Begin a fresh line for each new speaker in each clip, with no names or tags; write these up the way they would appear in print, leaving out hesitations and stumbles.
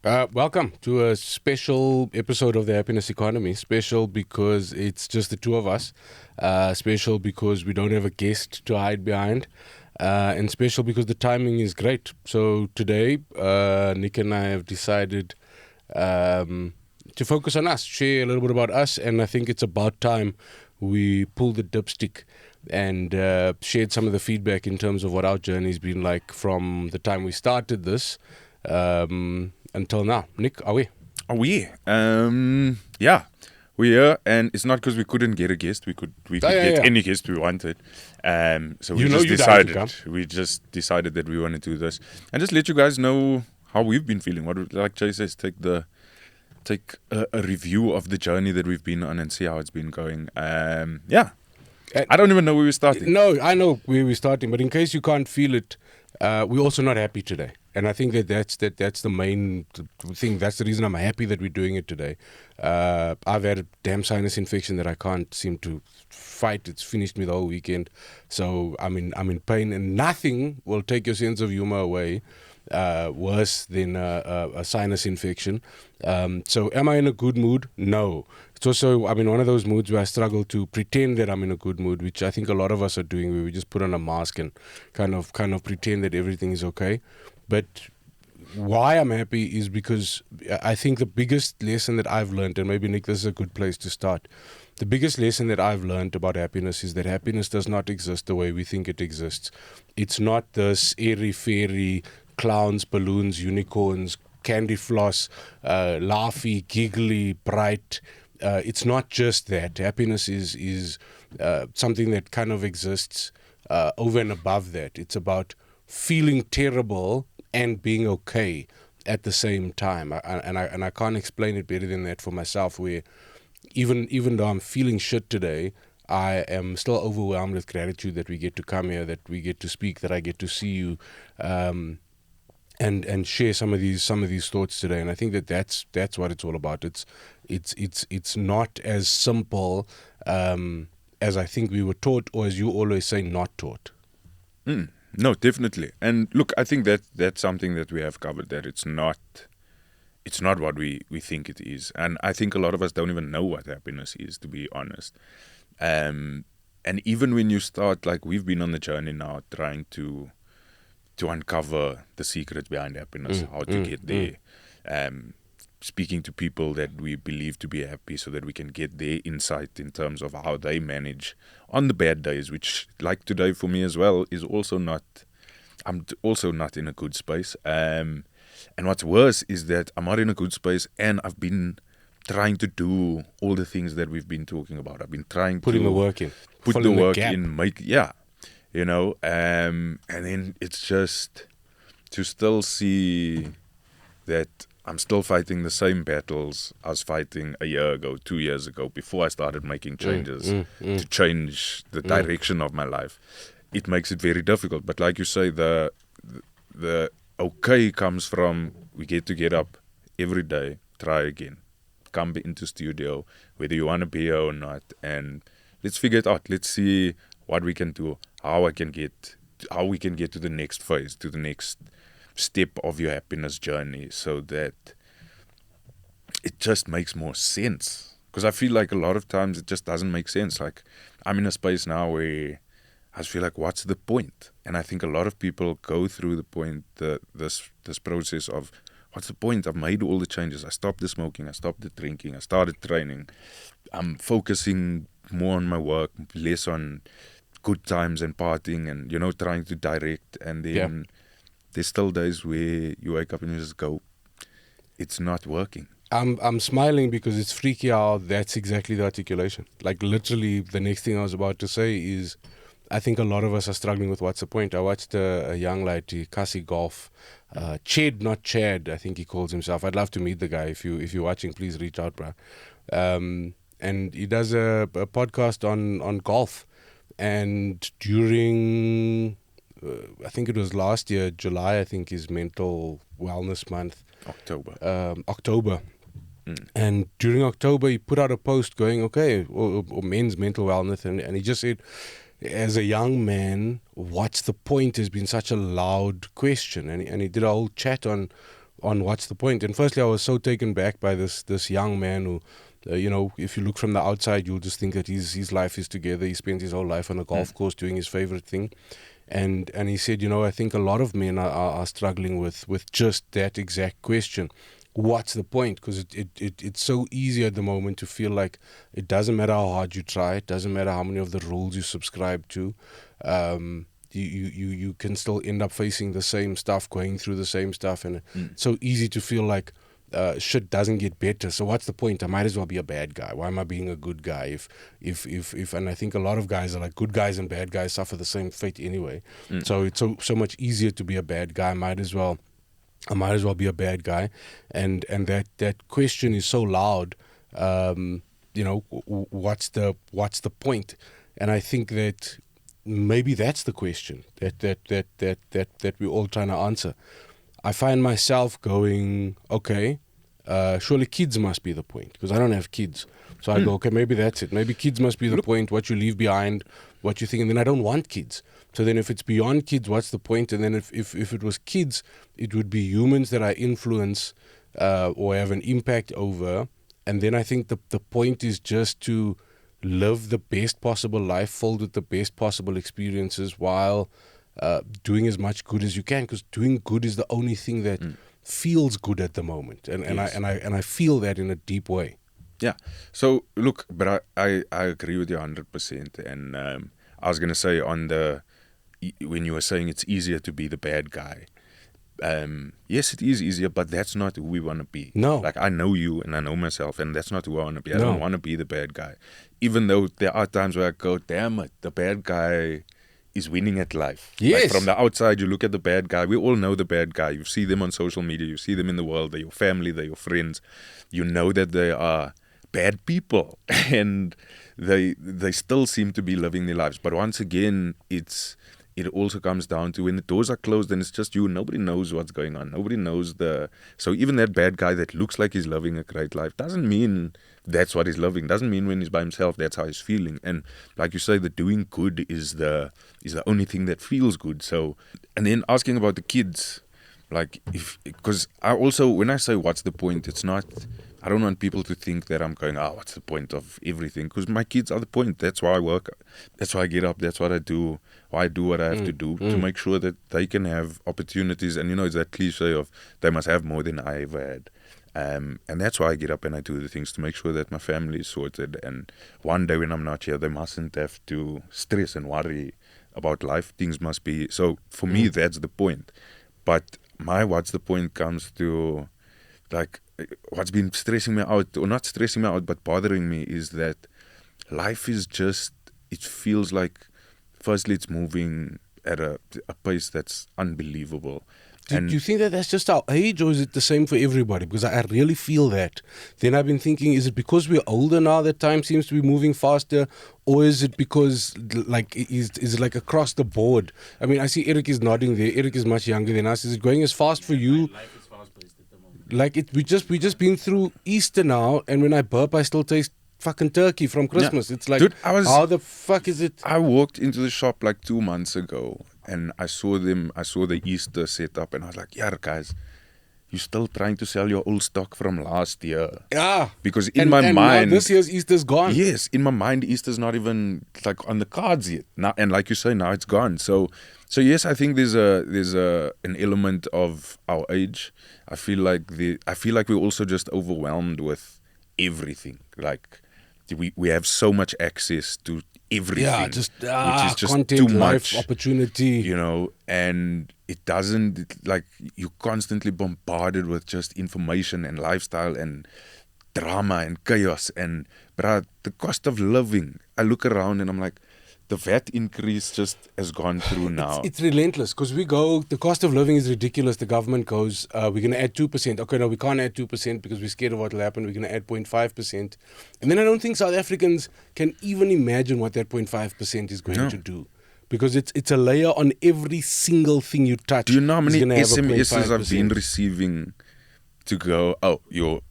Welcome to a special episode of the Happiness Economy. Special because it's just the two of us. Special because we don't have a guest to hide behind. And special because the timing is great. So today, Nick and I have decided to focus on us, share a little bit about us. And I think it's about time we pulled the dipstick and shared some of the feedback in terms of what our journey's been like from the time we started this. Until now. Nick, are we?
Are we? Yeah, we're here, and it's not because we couldn't get a guest. We could get any guest we wanted. So we just decided that we want to do this and just let you guys know how we've been feeling. What, like Jay says, take a review of the journey that we've been on and see how it's been going. Yeah. I don't even know where we're starting.
No, I know where we're starting, but in case you can't feel it, we're also not happy today. And I think that's the main thing. That's the reason I'm happy that we're doing it today. I've had a damn sinus infection that I can't seem to fight. It's finished me the whole weekend. So I'm in pain, and nothing will take your sense of humor away worse than a sinus infection. So am I in a good mood? No. It's also, one of those moods where I struggle to pretend that I'm in a good mood, which I think a lot of us are doing, where we just put on a mask and kind of pretend that everything is okay. But why I'm happy is because I think the biggest lesson that I've learned, and maybe Nick, this is a good place to start. The biggest lesson that I've learned about happiness is that happiness does not exist the way we think it exists. It's not this airy-fairy clowns, balloons, unicorns, candy floss, laughy, giggly, bright. It's not just that. Happiness is something that kind of exists over and above that. It's about feeling terrible and being okay at the same time. I can't explain it better than that for myself, where even though I'm feeling shit today, I am still overwhelmed with gratitude that we get to come here, that we get to speak, that I get to see you, and share some of these thoughts today. And I think that's what it's all about. It's not as simple as I think we were taught, or as you always say, not taught.
No, definitely. And look, I think that's something that we have covered, that it's not what we think it is. And I think a lot of us don't even know what happiness is, to be honest. And even when you start, like we've been on the journey now, trying to uncover the secrets behind happiness, how to get there, speaking to people that we believe to be happy so that we can get their insight in terms of how they manage on the bad days, which, like today for me as well, is also not, I'm also not in a good space. And what's worse is that I'm not in a good space, and I've been trying to do all the things that we've been talking about. I've been trying
Putting the work in.
Put the work in, and then it's just to still see that I'm still fighting the same battles I was fighting a year ago, 2 years ago, before I started making changes to change the direction of my life. It makes it very difficult. But like you say, the okay comes from, we get up every day, try again, come into studio, whether you want to be here or not, and let's figure it out. Let's see what we can do, how we can get to the next phase, to the next step of your happiness journey, so that it just makes more sense. Because I feel like a lot of times it just doesn't make sense. Like, I'm in a space now where I just feel like, what's the point? And I think a lot of people go through the point, this process of, what's the point? I've made all the changes. I stopped the smoking, I stopped the drinking, I started training. I'm focusing more on my work, less on good times and partying, and trying to direct. And then there's still days where you wake up and you just go, it's not working.
I'm smiling because it's freaky how that's exactly the articulation. Like, literally, the next thing I was about to say is, I think a lot of us are struggling with what's the point. I watched a young lady, Kasi Golf, Ched, not Chad, I think he calls himself. I'd love to meet the guy. If you're watching, please reach out, bro. And he does a podcast on golf. And during, I think it was last year, July, I think, is Mental Wellness Month. October. And during October, he put out a post going, okay, or men's mental wellness. And he just said, as a young man, what's the point has been such a loud question. And he did a whole chat on what's the point. And firstly, I was so taken back by this young man who, if you look from the outside, you'll just think that his life is together. He spends his whole life on a golf course doing his favorite thing. And he said, I think a lot of men are struggling with just that exact question. What's the point? Because it's so easy at the moment to feel like it doesn't matter how hard you try. It doesn't matter how many of the rules you subscribe to. You can still end up facing the same stuff, going through the same stuff. And it's so easy to feel like shit doesn't get better. So what's the point? I might as well be a bad guy. Why am I being a good guy? If and I think a lot of guys are like, good guys and bad guys suffer the same fate anyway. So it's so much easier to be a bad guy. I might as well be a bad guy. And that question is so loud. What's the point? And I think that maybe that's the question that we're all trying to answer. I find myself going, okay, surely kids must be the point, because I don't have kids. So I go, okay, maybe that's it. Maybe kids must be the point, what you leave behind, what you think. And then I don't want kids. So then if it's beyond kids, what's the point? And then if it was kids, it would be humans that I influence or have an impact over. And then I think the point is just to live the best possible life filled with the best possible experiences while doing as much good as you can, because doing good is the only thing that feels good at the moment, and
Yes.
I feel that in a deep way.
Yeah. So look, but I agree with you 100%. And I was gonna say when you were saying it's easier to be the bad guy. Yes, it is easier, but that's not who we want to be.
No.
Like, I know you and I know myself, and that's not who I want to be. I
No.
don't want to be the bad guy. Even though there are times where I go, damn it, the bad guy is winning at life.
Yes.
Like, from the outside, you look at the bad guy. We all know the bad guy. You see them on social media. You see them in the world. They're your family. They're your friends. You know that they are bad people, and they still seem to be living their lives. But once again, it also comes down to when the doors are closed and it's just you, nobody knows what's going on. Nobody knows so even that bad guy that looks like he's living a great life doesn't mean that's what he's living. Doesn't mean when he's by himself that's how he's feeling. And like you say, the doing good is the only thing that feels good. So, and then asking about the kids, like, because I also, when I say what's the point, it's not, I don't want people to think that I'm going, what's the point of everything? Because my kids are the point. That's why I work. That's why I get up. That's what I do. Why I do what I have to do to make sure that they can have opportunities. And, it's that cliche of they must have more than I ever had. And that's why I get up and I do the things to make sure that my family is sorted. And one day when I'm not here, they mustn't have to stress and worry about life. Things must be. So for me, that's the point. But my what's the point comes to, like, what's been stressing me out, or not stressing me out, but bothering me, is that life is just, it feels like, firstly, it's moving at a pace that's unbelievable.
Do you think that that's just our age, or is it the same for everybody? Because I really feel that. Then I've been thinking, is it because we're older now that time seems to be moving faster, or is it because, like, is it like across the board? I mean, I see Eric is nodding there. Eric is much younger than us. Is it going as fast for you?
Life is fast-paced at the moment.
Like, we just been through Easter now, and when I burp, I still taste fucking turkey from Christmas.
Yeah.
It's like,
Dude,
how the fuck is it?
I walked into the shop like 2 months ago, and I saw the Easter setup, and I was like, yeah, guys, you're still trying to sell your old stock from last year.
Yeah.
Because in my mind,
now this year's Easter's gone.
yes, in my mind, Easter's not even like on the cards yet. Now, and like you say, now it's gone. So yes, I think there's an element of our age. I feel like we're also just overwhelmed with everything. Like, we have so much access to everything.
Yeah, just,
which is just
content,
too
life,
much,
opportunity.
and it doesn't, like, you're constantly bombarded with just information and lifestyle and drama and chaos. And but the cost of living, I look around and I'm like, the VAT increase just has gone through now.
It's relentless, because the cost of living is ridiculous. The government goes, we're going to add 2%. Okay, no, we can't add 2% because we're scared of what will happen. We're going to add 0.5%. And then I don't think South Africans can even imagine what that 0.5% is going to do. Because it's a layer on every single thing you touch.
Do you know how many
is gonna have a
SMSs I've been
0.5%.
receiving to go,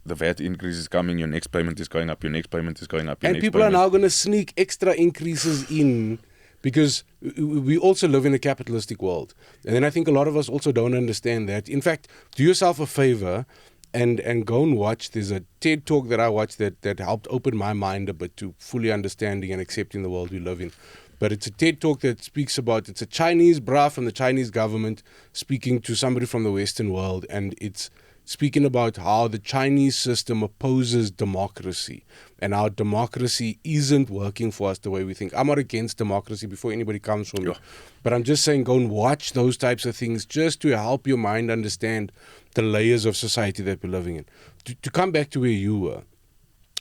the VAT increase is coming, your next payment is going up, your next payment is going up, your
And
next
people are
payment.
now going to sneak extra increases in Because we also live in a capitalistic world. And then I think a lot of us also don't understand that. In fact, do yourself a favor and go and watch. There's a TED talk that I watched that helped open my mind a bit to fully understanding and accepting the world we live in. But it's a TED talk that speaks about, it's a Chinese bra from the Chinese government speaking to somebody from the Western world, and it's speaking about how the Chinese system opposes democracy and how democracy isn't working for us the way we think. I'm not against democracy before anybody comes from me, but I'm just saying go and watch those types of things just to help your mind understand the layers of society that we're living in. To come back to where you were,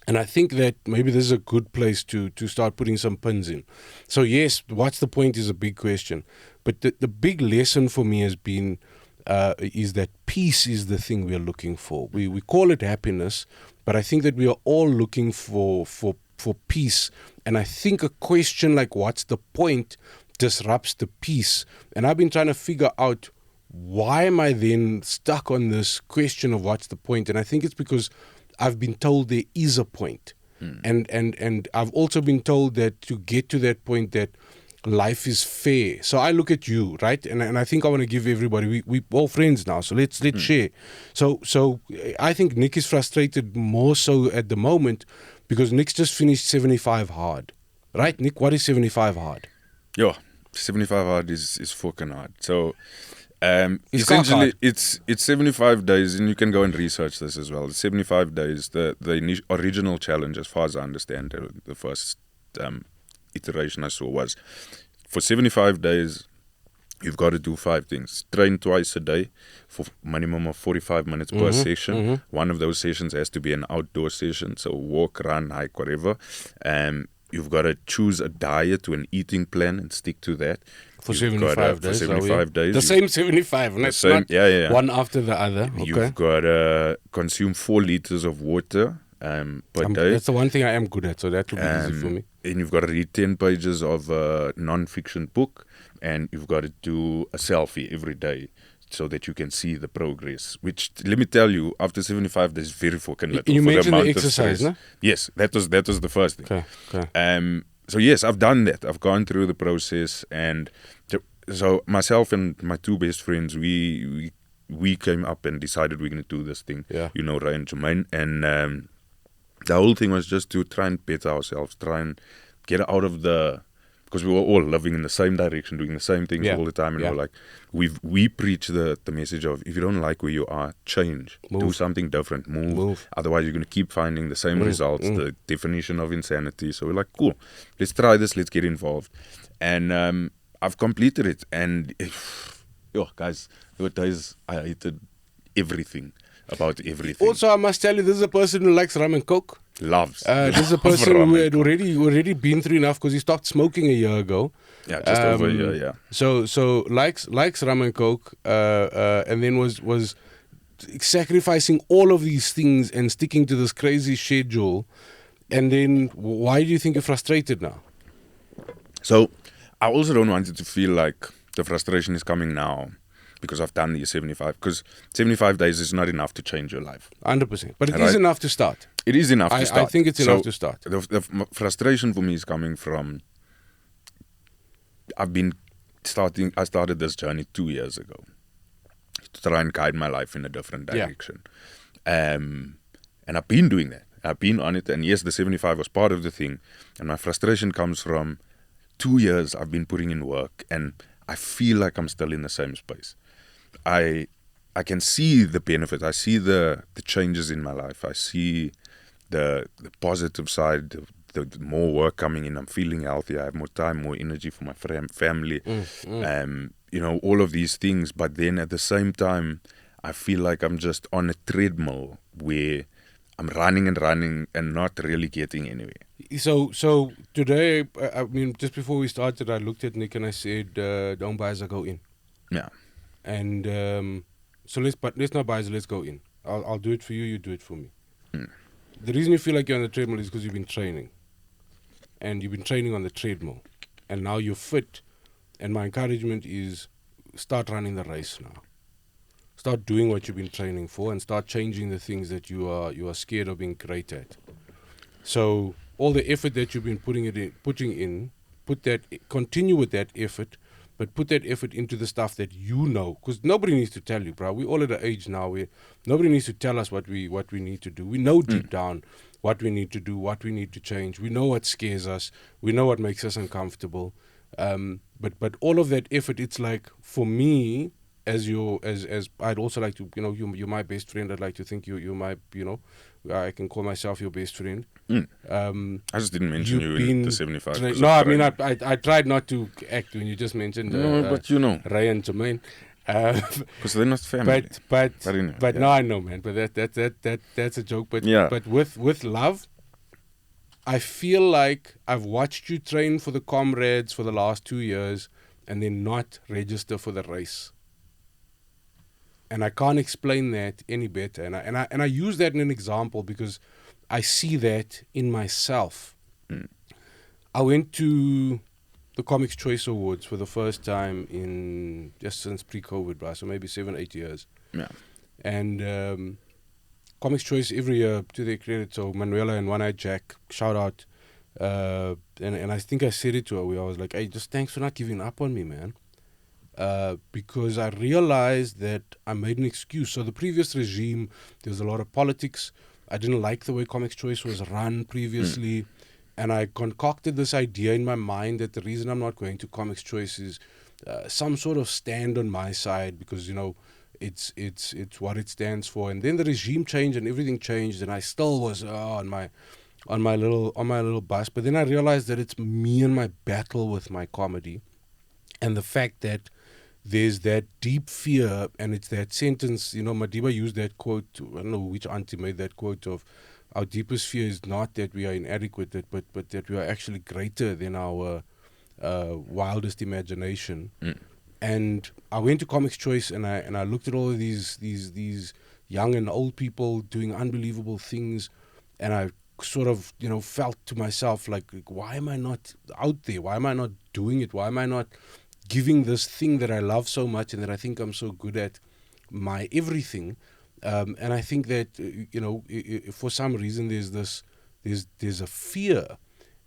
and I think that maybe this is a good place to start putting some pins in. So yes, what's the point is a big question. But the big lesson for me has been is that peace is the thing we are looking for. We call it happiness, but I think that we are all looking for peace. And I think a question like what's the point disrupts the peace. And I've been trying to figure out why am I then stuck on this question of what's the point? And I think it's because I've been told there is a point. And I've also been told that to get to that point that life is fair. So I look at you, right? And I think I want to give everybody, we all friends now, so let's share. So I think Nick is frustrated more so at the moment because Nick's just finished 75 hard. Right, Nick? What is 75 hard?
Yeah, 75 hard is fucking hard. So
It's
essentially it's 75 days, and you can go and research this as well. It's 75 days. The original challenge, as far as I understand it, the first iteration I saw was for 75 days you've got to do 5 things. Train twice a day for minimum of 45 minutes per session. One of those sessions has to be an outdoor session, so walk, run, hike, whatever. You've got to choose a diet to an eating plan and stick to that.
For 75 days.
For 75 days.
The same 75, and it's not one after the other. Okay.
You've got to consume 4 liters of water per day.
That's the one thing I am good at, so that will be easy for me.
And you've got to read 10 pages of a non-fiction book, and you've got to do a selfie every day so that you can see the progress. Which, let me tell you, after 75 days, very fucking little.
You
for
mentioned
the
the
amount of
exercise,
stress.
no?
Yes, that was the first thing.
Okay.
So yes, I've done that. I've gone through the process, and so myself and my 2 best friends, we came up and decided we're going to do this thing.
Yeah.
You know, Ray and Jermaine, and the whole thing was just to try and better ourselves, try and get out of because we were all living in the same direction, doing the same things all the time, and we're like, we preach the message of if you don't like where you are, change, do something different, move. Otherwise, you're going to keep finding the same results, the definition of insanity. So we're like, cool, let's try this, let's get involved, and I've completed it, and guys, there were days I hated everything about everything.
Also, I must tell you, this is a person who likes rum and coke.
Loves.
This is a person who had already been through enough because he stopped smoking a year ago.
Yeah, just over a year, yeah.
So likes rum and coke, and then was sacrificing all of these things and sticking to this crazy schedule. And then, why do you think you're frustrated now?
So, I also don't want it to feel like the frustration is coming now because I've done these 75. Because 75 days is not enough to change your life.
100%. But it is enough to start.
It is enough to start.
I think it's enough to start.
The frustration for me is coming from I started this journey 2 years ago to try and guide my life in a different direction. And I've been doing that. I've been on it. And yes, the 75 was part of the thing. And my frustration comes from 2 years I've been putting in work, and I feel like I'm still in the same space. I can see the benefit. I see the changes in my life. I see the positive side, the more work coming in. I'm feeling healthy. I have more time, more energy for my family. All of these things. But then at the same time, I feel like I'm just on a treadmill where I'm running and not really getting anywhere.
So today, I mean, just before we started, I looked at Nick and I said, "Don't buy as I go in."
Yeah.
And so let's not buy as let's go in. I'll do it for you. You do it for me. The reason you feel like you're on the treadmill is because you've been training, and you've been training on the treadmill, and now you're fit. And my encouragement is, start running the race now. Start doing what you've been training for, and start changing the things that you are scared of being great at. So all the effort that you've been putting in continue with that effort, but put that effort into the stuff that you know, because nobody needs to tell you, bro. We're all at an age now where nobody needs to tell us what we need to do. We know deep down what we need to do, what we need to change. We know what scares us. We know what makes us uncomfortable. But all of that effort, it's like, for me, as I'd also like to, you're my best friend. I'd like to think you're my, I can call myself your best friend.
I just didn't mention you in the 75.
No, I mean, I tried not to act when you just mentioned
but
Ray and Jermaine.
Because they're not family.
But no, I know, man. But that's a joke. But with love, I feel like I've watched you train for the comrades for the last 2 years and then not register for the race. And I can't explain that any better. And I use that in an example because I see that in myself. I went to the Comics Choice Awards for the first time in just since pre-COVID, bro. So maybe 7-8 years.
Yeah.
And Comics Choice every year, to their credit, so Manuela and One Eye Jack, shout out. And I think I said it to her where I was like, hey, just thanks for not giving up on me, man. Because I realized that I made an excuse. So the previous regime, there was a lot of politics. I didn't like the way Comics Choice was run previously. And I concocted this idea in my mind that the reason I'm not going to Comics Choice is some sort of stand on my side because, it's what it stands for. And then the regime changed and everything changed, and I still was on my little bus. But then I realized that it's me and my battle with my comedy, and the fact that there's that deep fear, and it's that sentence. Madiba used that quote. I don't know which auntie made that quote of, our deepest fear is not that we are inadequate, but that we are actually greater than our wildest imagination. And I went to Comics Choice and I looked at all of these young and old people doing unbelievable things, and I sort of felt to myself like, why am I not out there? Why am I not doing it? Why am I not giving this thing that I love so much and that I think I'm so good at my everything? And I think that for some reason there's a fear,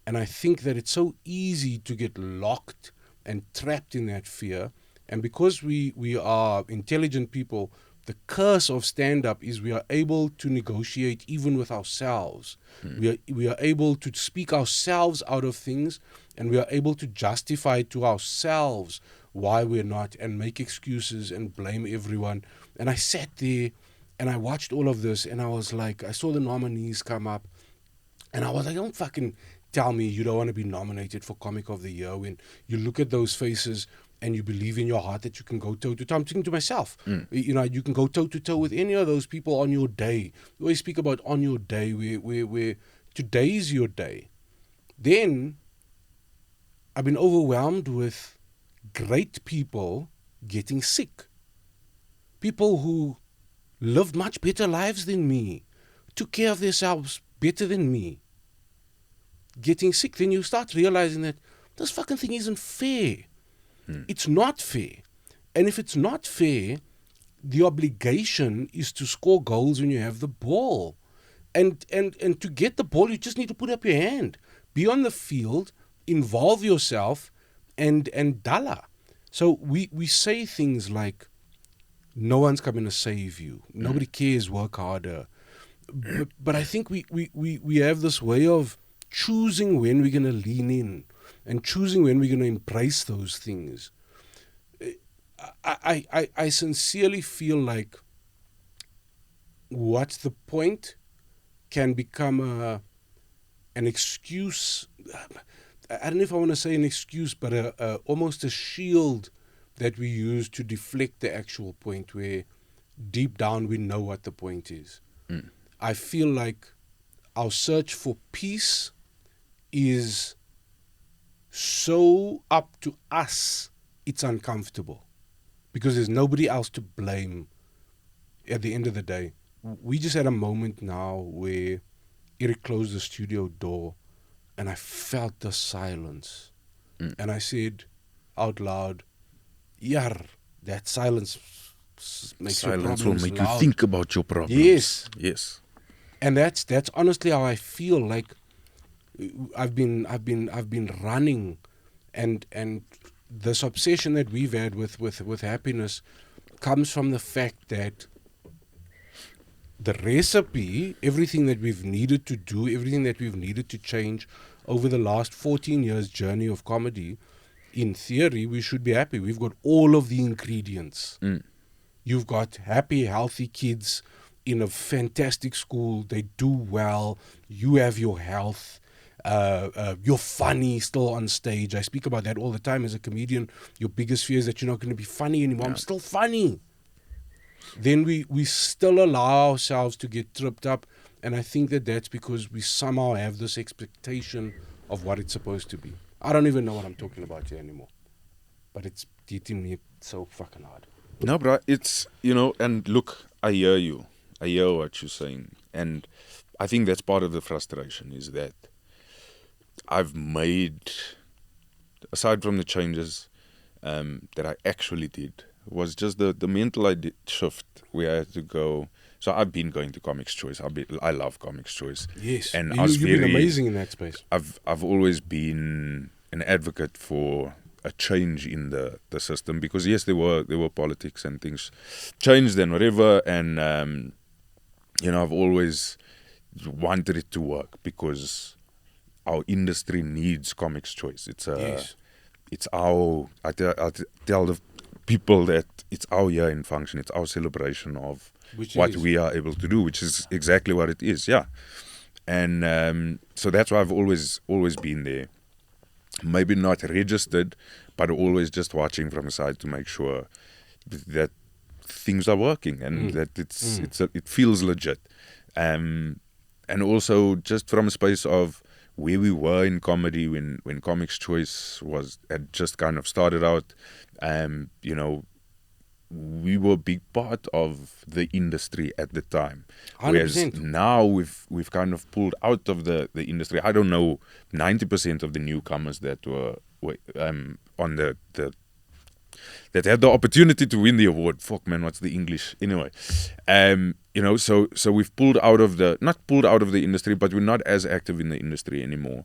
and I think that it's so easy to get locked and trapped in that fear. And because we are intelligent people, the curse of stand-up is we are able to negotiate even with ourselves. We are able to speak ourselves out of things, and we are able to justify to ourselves why we're not, and make excuses and blame everyone. And I sat there and I watched all of this, and I was like, I saw the nominees come up, and I was like, don't fucking tell me you don't want to be nominated for Comic of the Year when you look at those faces and you believe in your heart that you can go toe-to-toe. I'm thinking to myself, you can go toe-to-toe with any of those people on your day. We always speak about on your day, where today's your day. Then I've been overwhelmed with great people getting sick. People who lived much better lives than me, took care of themselves better than me, getting sick. Then you start realizing that this fucking thing isn't fair. It's not fair. And if it's not fair, the obligation is to score goals when you have the ball. And to get the ball, you just need to put up your hand. Be on the field, involve yourself, and dalla. So we say things like, no one's coming to save you. Nobody cares, work harder. But I think we have this way of choosing when we're going to lean in and choosing when we're going to embrace those things. I sincerely feel like what's the point can become an excuse. I don't know if I want to say an excuse, but almost a shield that we use to deflect the actual point, where deep down we know what the point is. I feel like our search for peace is so up to us, it's uncomfortable, because there's nobody else to blame at the end of the day. We just had a moment now where Eric closed the studio door and I felt the silence. And I said out loud, Yar, that silence makes your problems
will make
loud.
you think about your problems.
Yes. And that's honestly how I feel. Like I've been running and this obsession that we've had with happiness comes from the fact that the recipe, everything that we've needed to do, everything that we've needed to change over the last 14 years journey of comedy, in theory, we should be happy. We've got all of the ingredients. You've got happy, healthy kids in a fantastic school. They do well. You have your health. You're funny still on stage. I speak about that all the time as a comedian. Your biggest fear is that you're not going to be funny anymore. I'm still funny. Then we still allow ourselves to get tripped up. And I think that that's because we somehow have this expectation of what it's supposed to be. I don't even know what I'm talking about here anymore. But it's hitting me so fucking hard.
No, bro, it's, and look, I hear you. I hear what you're saying. And I think that's part of the frustration is that I've made, aside from the changes that I actually did, was just the mental shift where I had to go. So I've been going to Comics Choice. I love Comics Choice.
Yes,
and
you've been amazing in that space.
I've always been an advocate for a change in the system because yes, there were politics and things changed and whatever, and I've always wanted it to work because our industry needs Comics Choice. It's our I tell the people that it's our year in function. It's our celebration of what we are able to do, which is exactly what it is. Yeah, and so that's why I've always been there. Maybe not registered, but always just watching from the side to make sure that things are working and that it feels legit. And also just from a space of where we were in comedy when Comics Choice had just kind of started out, we were a big part of the industry at the time.
100%.
Whereas now we've kind of pulled out of the industry. I don't know 90% of the newcomers that were on the that had the opportunity to win the award. Fuck man, what's the English? Anyway, so we've pulled out of not pulled out of the industry, but we're not as active in the industry anymore.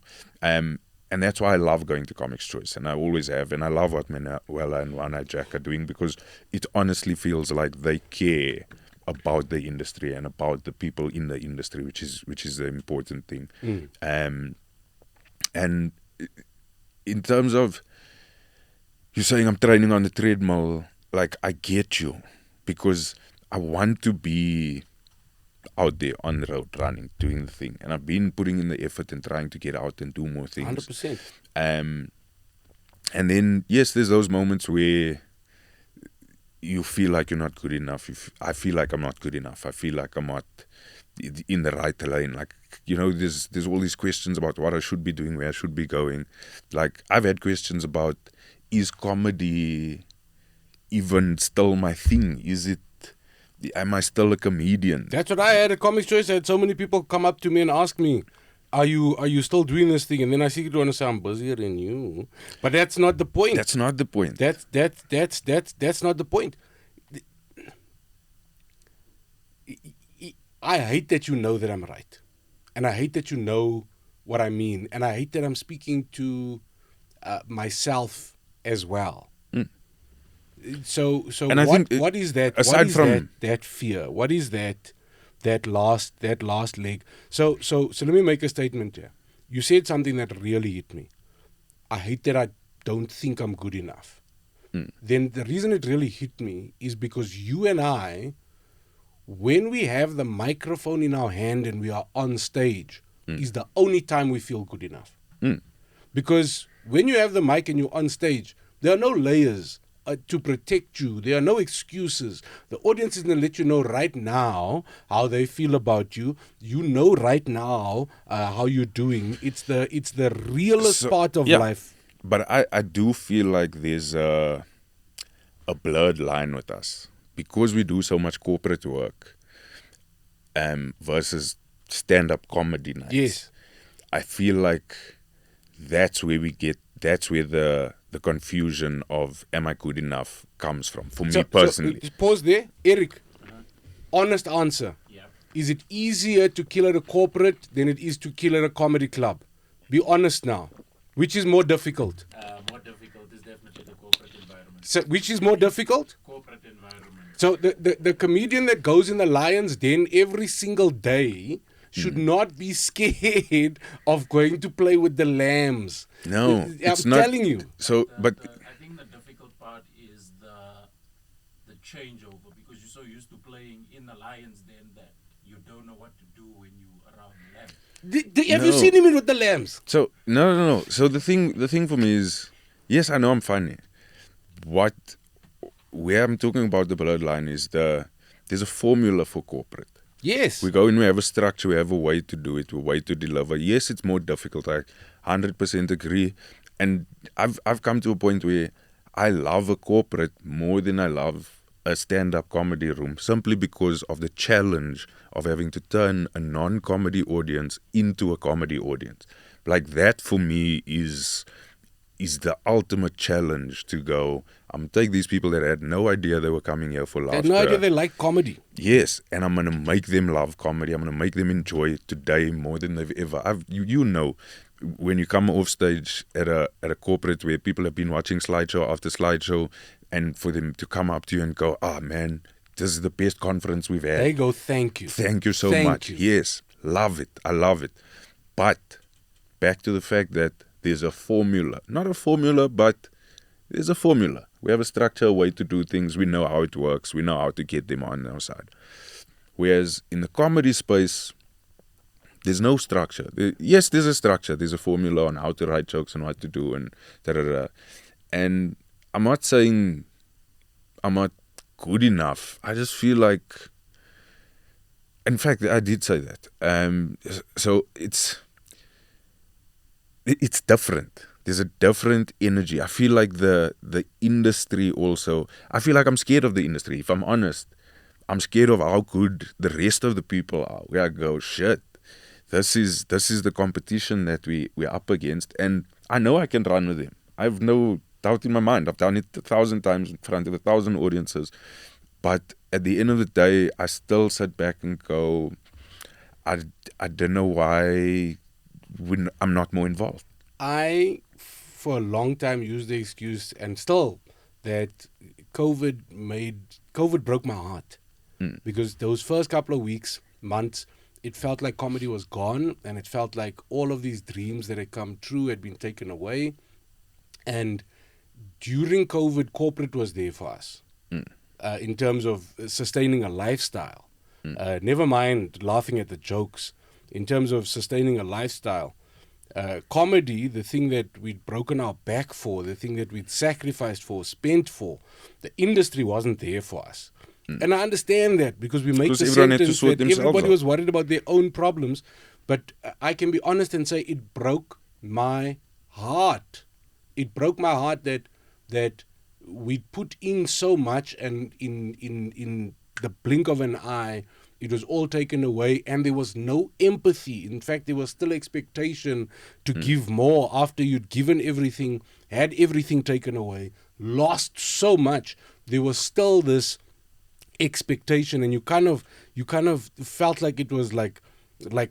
And that's why I love going to Comics Choice, and I always have, and I love what Manuela and One Eye Jack are doing because it honestly feels like they care about the industry and about the people in the industry, which is the important thing. And in terms of you saying I'm training on the treadmill, like I get you because I want to be out there on the road running, doing the thing. And I've been putting in the effort and trying to get out and do more things.
100%.
And then, yes, there's those moments where you feel like you're not good enough. I feel like I'm not good enough. I feel like I'm not in the right lane. Like, there's all these questions about what I should be doing, where I should be going. Like, I've had questions about, is comedy even still my thing? Am I still a comedian?
That's what I had at Comics Choice. I had so many people come up to me and ask me, are you still doing this thing? And then I secretly want to say I'm busier than you. But that's not the point.
That's not the point.
That's not the point. I hate that you know that I'm right. And I hate that you know what I mean. And I hate that I'm speaking to myself as well. So
and I think
what is that?
Aside from
that fear, what is that last leg? So let me make a statement here. You said something that really hit me. I hate that I don't think I'm good enough. Then the reason it really hit me is because you and I, when we have the microphone in our hand and we are on stage, is the only time we feel good enough. Because when you have the mic and you're on stage, there are no layers to protect you. There are no excuses. The audience is going to let you know right now how they feel about you. You know right now how you're doing. It's the realest part of life.
But I do feel like there's a blurred line with us because we do so much corporate work versus stand-up comedy nights.
Yes.
I feel like that's where the confusion of am I good enough comes from for me personally.
So pause there. Eric, honest answer.
Yeah.
Is it easier to kill at a corporate than it is to kill at a comedy club? Be honest now. Which is more difficult?
More
So, which is more difficult?
Corporate environment.
So the comedian that goes in the lion's den every single day should not be scared of going to play with the lambs.
No,
I'm
it's not.
telling you.
So, but
I think the difficult part is the changeover, because you're so used to playing in the lion's den that you don't know what to do when you're around lambs.
Have you
No.
seen him in with the lambs?
so no. So the thing for me is, yes, I know I'm funny. Where I'm talking about the bloodline is there's a formula for corporate.
Yes.
We go in, we have a structure, we have a way to do it, a way to deliver. Yes, it's more difficult. I 100% agree. And I've come to a point where I love a corporate more than I love a stand-up comedy room, simply because of the challenge of having to turn a non-comedy audience into a comedy audience. Like that for me is the ultimate challenge to go, I'm take these people that had no idea they were coming here for
They
laughter.
had no idea they like comedy.
Yes, and I'm going to make them love comedy. I'm going to make them enjoy it today more than they've ever. You know, when you come off stage at a corporate where people have been watching slideshow after slideshow, and for them to come up to you and go, man, this is the best conference we've had.
They go, thank you.
Thank you so
Thank
much.
you.
Yes, love it. I love it. But back to the fact that there's a formula. Not a formula, but there's a formula. We have a structure, a way to do things. We know how it works. We know how to get them on our side. Whereas in the comedy space, there's no structure. Yes, there's a structure. There's a formula on how to write jokes and what to do and da-da-da. And I'm not saying I'm not good enough. I just feel like, in fact, I did say that. So it's different. There's a different energy. I feel like the industry also, I feel like I'm scared of the industry. If I'm honest, I'm scared of how good the rest of the people are. Where I go, shit, this is the competition that we're up against. And I know I can run with them. I have no doubt in my mind. I've done it 1,000 times in front of 1,000 audiences. But at the end of the day, I still sit back and go, I don't know why I'm not more involved.
I, for a long time, used the excuse, and still, that COVID broke my heart. Because those first couple of weeks, months, it felt like comedy was gone, and it felt like all of these dreams that had come true had been taken away. And during COVID, corporate was there for us in terms of sustaining a lifestyle. Never mind laughing at the jokes. In terms of sustaining a lifestyle, comedy, the thing that we'd broken our back for, the thing that we'd sacrificed for, spent for, the industry wasn't there for us. And I understand that, because we make
Because
the
everyone had to
sentence
sort
that
themselves
everybody
out.
was worried about their own problems. But I can be honest and say it broke my heart. It broke my heart that we put in so much, and in the blink of an eye, it was all taken away, and there was no empathy. In fact, there was still expectation to give more after you'd given everything, had everything taken away, lost so much. There was still this expectation, and you kind of felt like it was like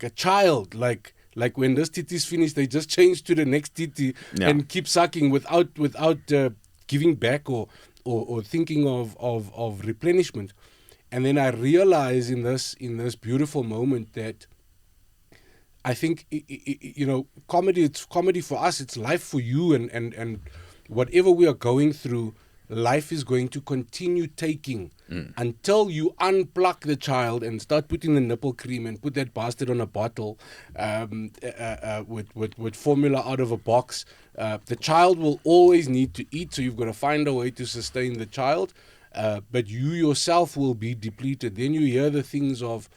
a child, like when this titty is finished, they just change to the next titty and keep sucking without giving back or thinking of replenishment. And then I realize in this beautiful moment that I think comedy, it's comedy for us, it's life for you, and whatever we are going through, life is going to continue taking until you unplug the child and start putting the nipple cream and put that bastard on a bottle with formula out of a box. The child will always need to eat, so you've got to find a way to sustain the child. But you yourself will be depleted. Then you hear the things of,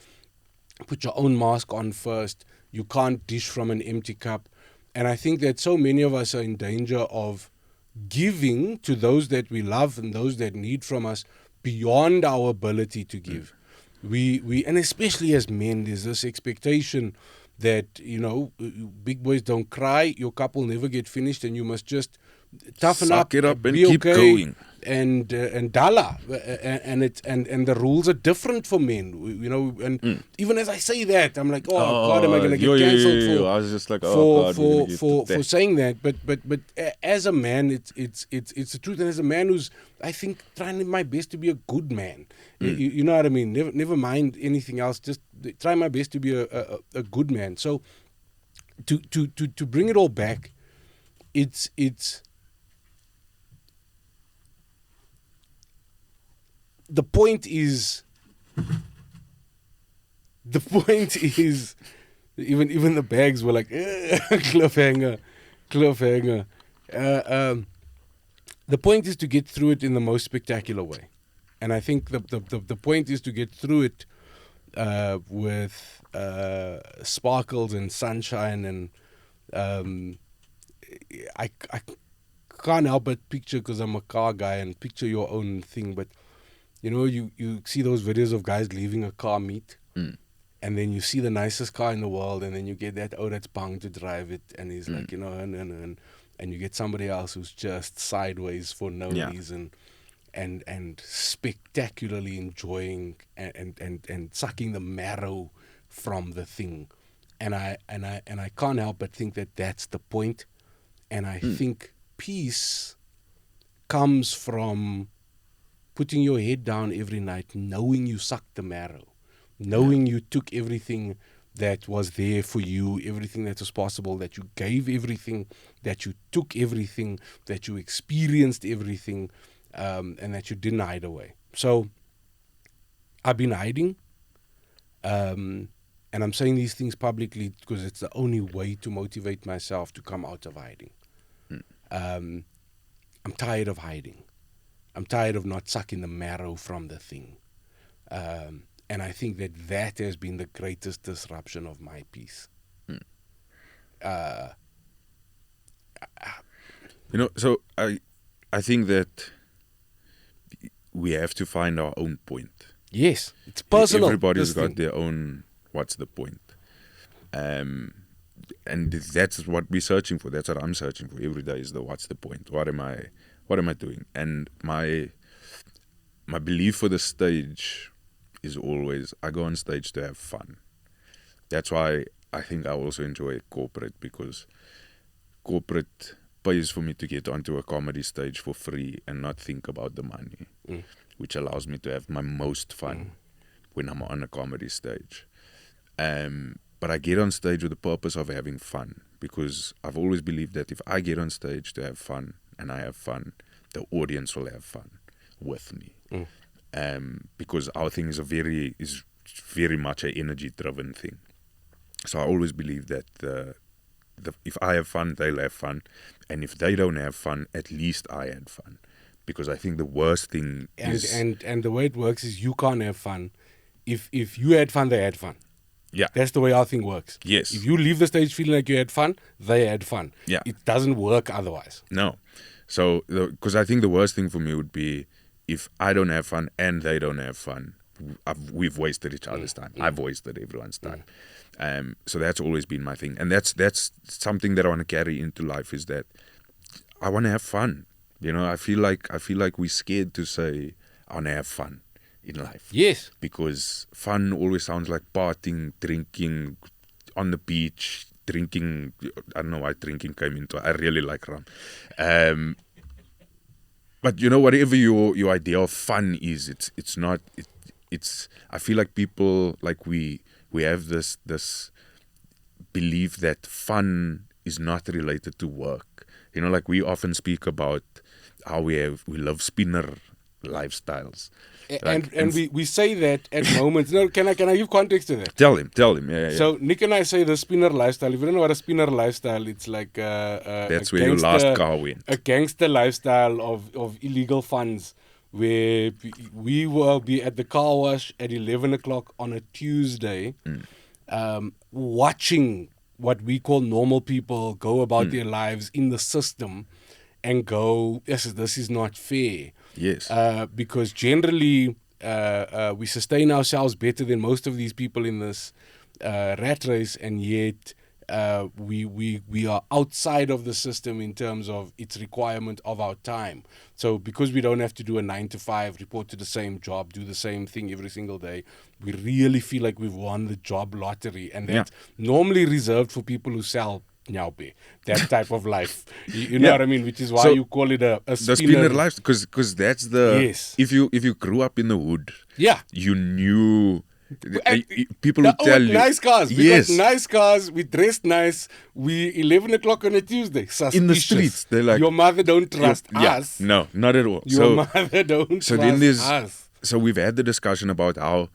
put your own mask on first. You can't dish from an empty cup. And I think that so many of us are in danger of giving to those that we love and those that need from us beyond our ability to give. We and especially as men, there's this expectation that, big boys don't cry, your cup will never get finished, and you must just toughen
Suck
up,
it up and
be
keep
okay,
going.
and dala, and the rules are different for men, you know. And even as I say that, I'm like, oh God, am I going to get cancelled for?
I was just like, oh God, we're gonna get to
for
that.
saying that, but as a man, it's the truth, and as a man who's, I think, trying my best to be a good man. You know what I mean? Never mind anything else. Just try my best to be a good man. So to bring it all back, it's the point is even the bags were like cliffhanger. The point is to get through it in the most spectacular way, and I think the point is to get through it with sparkles and sunshine, and I can't help but picture, because I'm a car guy, and picture your own thing. But you know, you see those videos of guys leaving a car meet, and then you see the nicest car in the world, and then you get that that's bang to drive it, and he's like, you know, and you get somebody else who's just sideways for no reason, and spectacularly enjoying and sucking the marrow from the thing, and I can't help but think that that's the point, and I think peace comes from putting your head down every night, knowing you sucked the marrow, knowing you took everything that was there for you, everything that was possible, that you gave everything, that you took everything, that you experienced everything, and that you didn't hide away. So I've been hiding, and I'm saying these things publicly because it's the only way to motivate myself to come out of hiding. I'm tired of hiding. I'm tired of not sucking the marrow from the thing. And I think that has been the greatest disruption of my peace.
You know, so I think that we have to find our own point.
Yes, it's personal.
Everybody's got their own, what's the point? And that's what we're searching for. That's what I'm searching for every day, is the what's the point? What am I doing? And my belief for the stage is always, I go on stage to have fun. That's why I think I also enjoy corporate, because corporate pays for me to get onto a comedy stage for free and not think about the money, which allows me to have my most fun when I'm on a comedy stage. But I get on stage with the purpose of having fun, because I've always believed that if I get on stage to have fun and I have fun, the audience will have fun with me. Because our thing is very much an energy-driven thing. So I always believe that if I have fun, they'll have fun, and if they don't have fun, at least I had fun. Because I think the worst thing is...
And the way it works is you can't have fun. If you had fun, they had fun.
Yeah.
That's the way our thing works.
Yes.
If you leave the stage feeling like you had fun, they had fun.
Yeah.
It doesn't work otherwise.
No. So, because I think the worst thing for me would be if I don't have fun and they don't have fun, we've wasted each other's time. I've wasted everyone's time. So that's always been my thing. And that's something that I want to carry into life, is that I want to have fun. You know, I feel like we're scared to say, I want to have fun in life.
Yes.
Because fun always sounds like partying, drinking, on the beach, drinking. I don't know why drinking came into it. I really like rum. But you know, whatever your idea of fun is, it's not. It's. I feel like people, like we have this belief that fun is not related to work. You know, like we often speak about how we love spinner lifestyles.
And we say that at moments. No, can I give context to that?
Tell him. Yeah.
So Nick and I say the spinner lifestyle. If you don't know what a spinner lifestyle, it's like
that's where your last car went.
A gangster lifestyle of illegal funds, where we will be at the car wash at 11 o'clock on a Tuesday, watching what we call normal people go about their lives in the system, and go, yes, this is not fair.
Yes.
Because generally we sustain ourselves better than most of these people in this rat race, and yet we are outside of the system in terms of its requirement of our time. So because we don't have to do a 9 to 5, report to the same job, do the same thing every single day, we really feel like we've won the job lottery, and that's normally reserved for people who sell nyaupe, that type of life. You know what I mean? Which is why
So,
you call it a
The
spinner.
spinner life, because that's the
Yes.
If you grew up in the hood,
Yeah.
you knew
And
people who tell you
nice cars. We
yes,
got nice cars. We dressed nice. We 11 o'clock on a Tuesday. Suspicious.
in the streets. They're like,
your mother don't trust
yeah,
us.
no, not at all.
Your mother don't
so
trust
then there's
us.
so we've had the discussion about how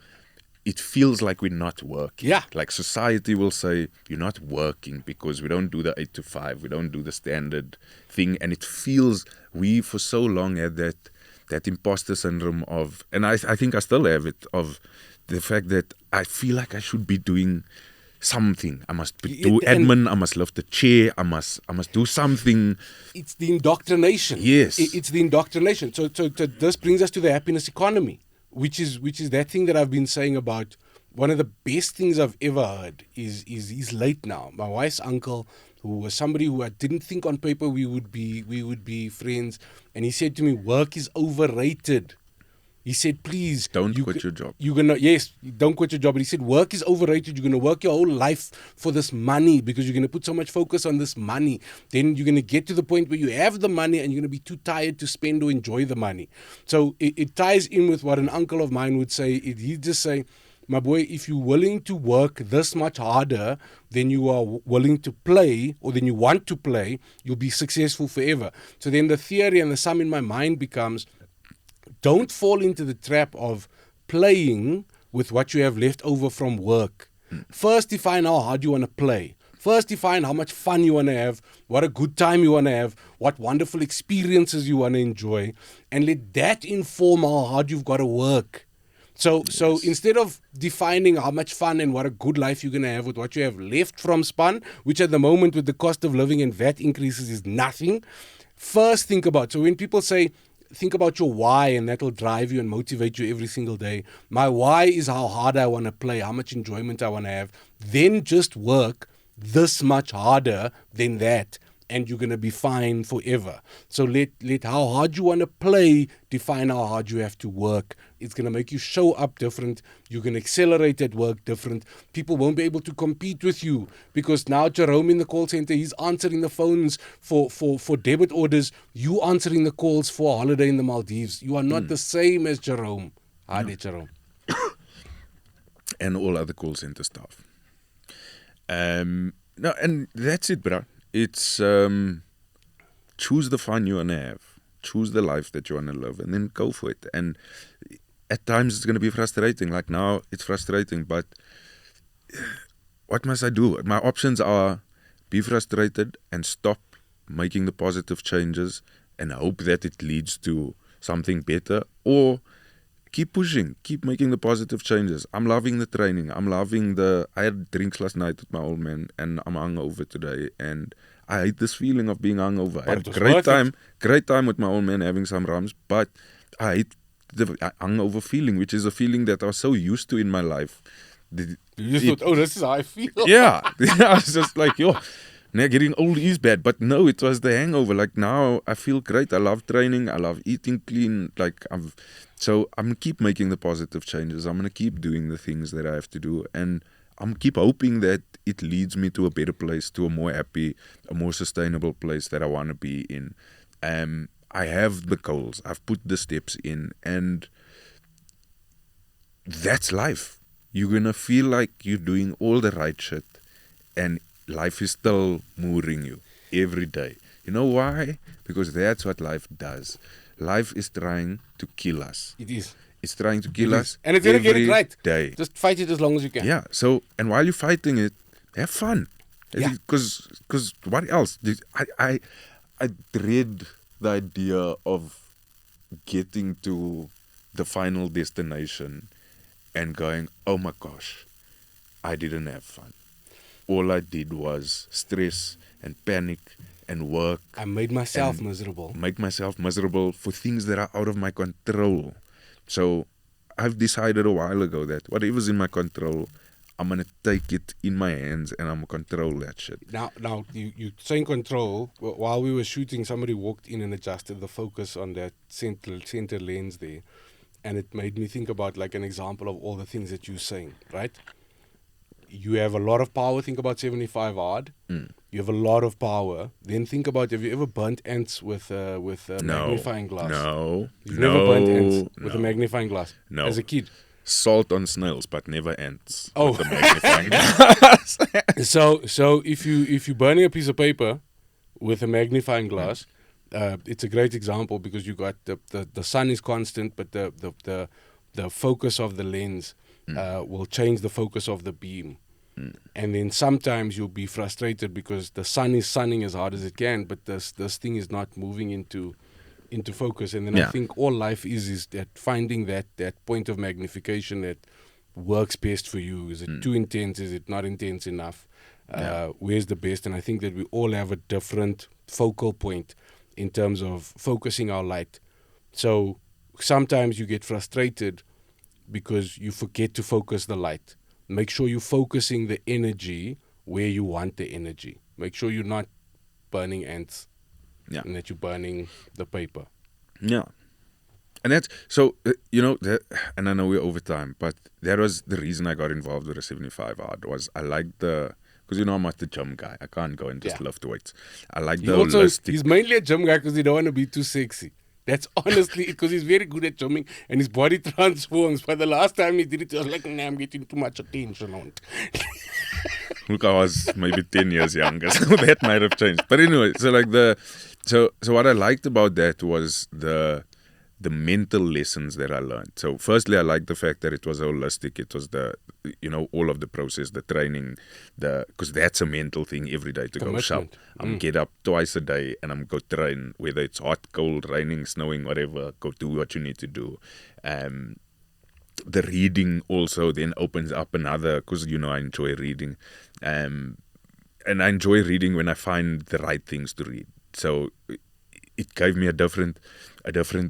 it feels like we're not working.
Yeah.
Like society will say you're not working because we don't do the 8 to 5, we don't do the standard thing, and it feels we for so long had that imposter syndrome of, and I think I still have it, of the fact that I feel like I should be doing something. I must do admin. I must lift the chair. I must do something.
It's the indoctrination.
Yes.
It's the indoctrination. So this brings us to the happiness economy, which is that thing that I've been saying about. One of the best things I've ever heard is he's late now. My wife's uncle, who was somebody who I didn't think on paper we would be friends, and he said to me, "Work is overrated." He said, please.
Don't quit your job.
Don't quit your job. But he said, work is overrated. You're going to work your whole life for this money because you're going to put so much focus on this money. Then you're going to get to the point where you have the money and you're going to be too tired to spend or enjoy the money. So it ties in with what an uncle of mine would say. He'd just say, my boy, if you're willing to work this much harder than you are willing to play or than you want to play, you'll be successful forever. So then the theory and the sum in my mind becomes, don't fall into the trap of playing with what you have left over from work. First, define how hard you want to play. First, define how much fun you want to have, what a good time you want to have, what wonderful experiences you want to enjoy, and let that inform how hard you've got to work. So instead of defining how much fun and what a good life you're going to have with what you have left from Spun, which at the moment with the cost of living and VAT increases is nothing, first think about. So when people say, think about your why, and that'll drive you and motivate you every single day. My why is how hard I want to play, how much enjoyment I want to have. Then just work this much harder than that, and you're going to be fine forever. So let how hard you want to play define how hard you have to work. It's going to make you show up different. You're going to accelerate at work different. People won't be able to compete with you because now Jerome in the call center, he's answering the phones for debit orders. You answering the calls for a holiday in the Maldives. You are not the same as Jerome. Hadi, Jerome.
And all other call center staff. No, and that's it, bro. It's choose the fun you want to have, choose the life that you want to live, and then go for it. And at times it's going to be frustrating. Like now, it's frustrating, but what must I do? My options are be frustrated and stop making the positive changes and hope that it leads to something better, or keep pushing, keep making the positive changes. I'm loving the training. I had drinks last night with my old man, and I'm hungover today, and I hate this feeling of being hungover. I had great time with my old man having some rums, but I hate the hungover feeling, which is a feeling that I was so used to in my life.
You just thought, oh, this is how I feel.
Yeah. I was just like, yo, now getting old is bad. But no, it was the hangover. Like now I feel great. I love training. I love eating clean. So I'm going to keep making the positive changes. I'm going to keep doing the things that I have to do. And I'm keep hoping that it leads me to a better place, to a more happy, a more sustainable place that I want to be in. I have the goals. I've put the steps in. And that's life. You're going to feel like you're doing all the right shit. And life is still mooring you every day. You know why? Because that's what life does. Life is trying to kill us.
It is.
It's trying to kill us.
And it's going to get it right.
Day.
Just fight it as long as you can.
Yeah. So, and while you're fighting it, have fun.
Yeah.
Because what else? I dread the idea of getting to the final destination and going, oh my gosh, I didn't have fun. All I did was stress and panic and work.
I made myself miserable.
Make myself miserable for things that are out of my control. So I've decided a while ago that whatever's in my control, I'm going to take it in my hands and I'm going to control that shit.
Now, you saying control. While we were shooting, somebody walked in and adjusted the focus on that center lens there, and it made me think about like an example of all the things that you're saying. Right? You have a lot of power. Think about 75 odd. You have a lot of power. Then think about, have you ever burnt ants with a magnifying glass?
No.
You've never burnt ants with a magnifying glass?
No.
As a kid?
Salt on snails, but never ants.
Oh.
With the magnifying glass.
So if you're burning a piece of paper with a magnifying glass, it's a great example because you got the sun is constant, but the focus of the lens will change the focus of the beam. And then sometimes you'll be frustrated because the sun is sunning as hard as it can, but this thing is not moving into focus. And then I think all life is that finding that point of magnification that works best for you. Is it too intense? Is it not intense enough? Where's the best? And I think that we all have a different focal point in terms of focusing our light. So sometimes you get frustrated because you forget to focus the light. Make sure you're focusing the energy where you want the energy. Make sure you're not burning ants and that you're burning the paper.
Yeah. And that's, so, and I know we're over time, but that was the reason I got involved with the 75 hard was I like because I'm not the gym guy. I can't go and just lift weights. I like the holistic.
He's mainly a gym guy because he don't want to be too sexy. That's honestly because he's very good at gymming and his body transforms. But the last time he did it, he was like, nah, I'm getting too much attention on it.
Look, I was maybe 10 years younger, so that might have changed. But anyway, so what I liked about that was the mental lessons that I learned. So firstly, I liked the fact that it was holistic. It was all of the process, the training, because that's a mental thing every day to go shop. I'm get up twice a day and I'm go train, whether it's hot, cold, raining, snowing, whatever, go do what you need to do. The reading also then opens up another, because I enjoy reading. And I enjoy reading when I find the right things to read. So it gave me a different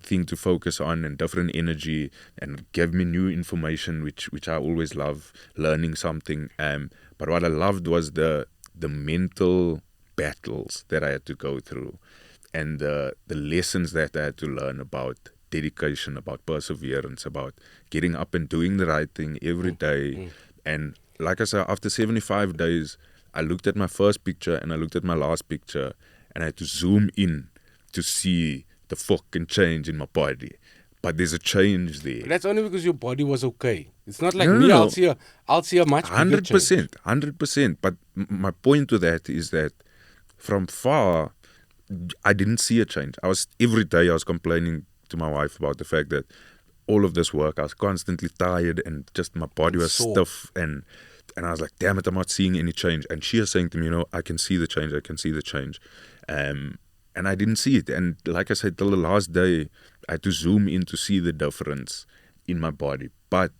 thing to focus on and different energy, and gave me new information, which I always love, learning something. But what I loved was the mental battles that I had to go through, and the lessons that I had to learn about dedication, about perseverance, about getting up and doing the right thing every day. And like I said, after 75 days, I looked at my first picture and I looked at my last picture, and I had to zoom in to see the fucking change in my body. But there's a change there.
But that's only because your body was okay. It's not like me. I'll see a much bigger change.
100%. But my point to that is that from far, I didn't see a change. Every day I was complaining to my wife about the fact that all of this work, I was constantly tired and just my body was stiff, and I was like, damn it, I'm not seeing any change. And she was saying to me, I can see the change. And I didn't see it. And like I said, till the last day, I had to zoom in to see the difference in my body. But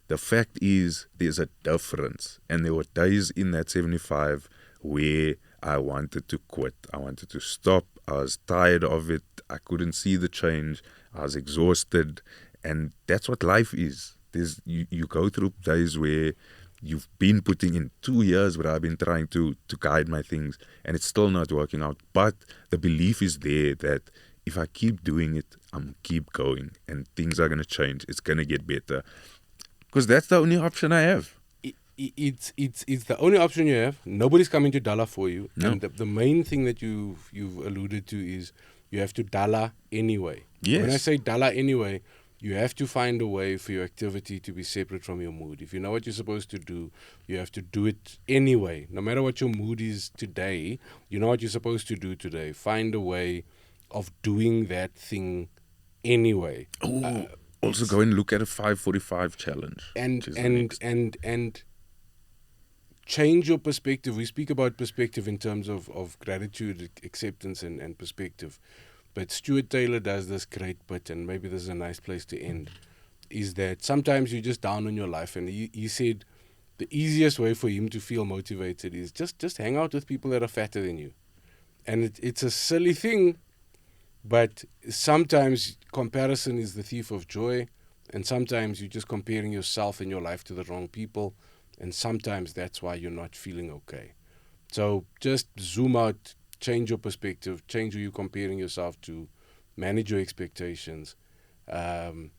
the fact is, there's a difference. And there were days in that 75 where I wanted to quit. I wanted to stop. I was tired of it. I couldn't see the change. I was exhausted. And that's what life is. You go through days where you've been putting in 2 years where I've been trying to guide my things, and it's still not working out. But the belief is there that if I keep doing it, I'm keep going, and things are going to change. It's going to get better. Because that's the only option I have.
It's the only option you have. Nobody's coming to dollar for you.
No.
And the main thing that you've alluded to is you have to dollar anyway.
Yes.
When I say dollar anyway, you have to find a way for your activity to be separate from your mood. If you know what you're supposed to do, you have to do it anyway. No matter what your mood is today, you know what you're supposed to do today. Find a way of doing that thing anyway.
Also go and look at a 5:45 challenge.
And change your perspective. We speak about perspective in terms of gratitude, acceptance, and perspective. But Stuart Taylor does this great bit, and maybe this is a nice place to end, is that sometimes you're just down on your life. And he said the easiest way for him to feel motivated is just hang out with people that are fatter than you. And it's a silly thing, but sometimes comparison is the thief of joy. And sometimes you're just comparing yourself and your life to the wrong people. And sometimes that's why you're not feeling okay. So just zoom out, change your perspective, change who you're comparing yourself to, manage your expectations. And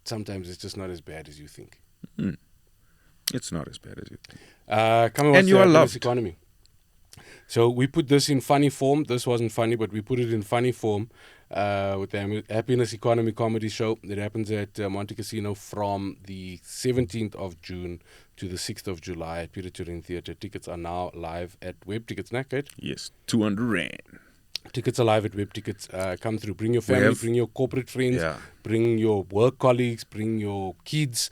sometimes it's just not as bad as you think.
It's not as bad as you think.
Come and watch
And you
the
are
happiness
loved.
economy. So we put this in funny form. This wasn't funny, but we put it in funny form with the Happiness Economy comedy show. It happens at Monte Casino from the 17th of June to the 6th of July at Peter Turin Theatre. Tickets are now live at Web Tickets, right?
Yes, 200 Rand.
Tickets are live at Web Tickets. Come through. Bring your family, bring your corporate friends,
Yeah.
bring your work colleagues, bring your kids,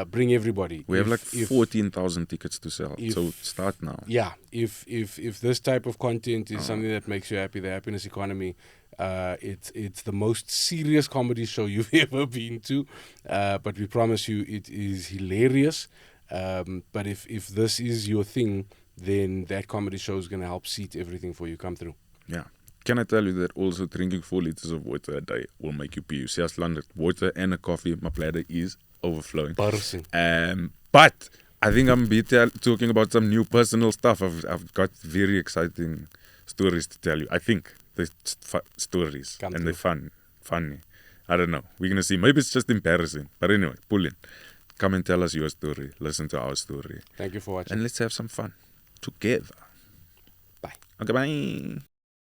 bring everybody.
We have like 14,000 tickets to sell. So start now.
Yeah, if this type of content is something that makes you happy, the Happiness Economy, it's the most serious comedy show you've ever been to, but we promise you it is hilarious. But if this is your thing, then that comedy show is going to help seat everything for you. Come through.
Yeah. Can I tell you that also drinking 4 liters of water a day will make you pee? See, as landed water and a coffee, my bladder is overflowing.
Bursting.
But I think I'm talking about some new personal stuff. I've got very exciting stories to tell you. I think the stories
Come
and they're funny. I don't know. We're gonna see. Maybe it's just embarrassing. But anyway, pull in. Come and tell us your story. Listen to our story.
Thank you for watching.
And let's have some fun together.
Bye.
Okay, bye.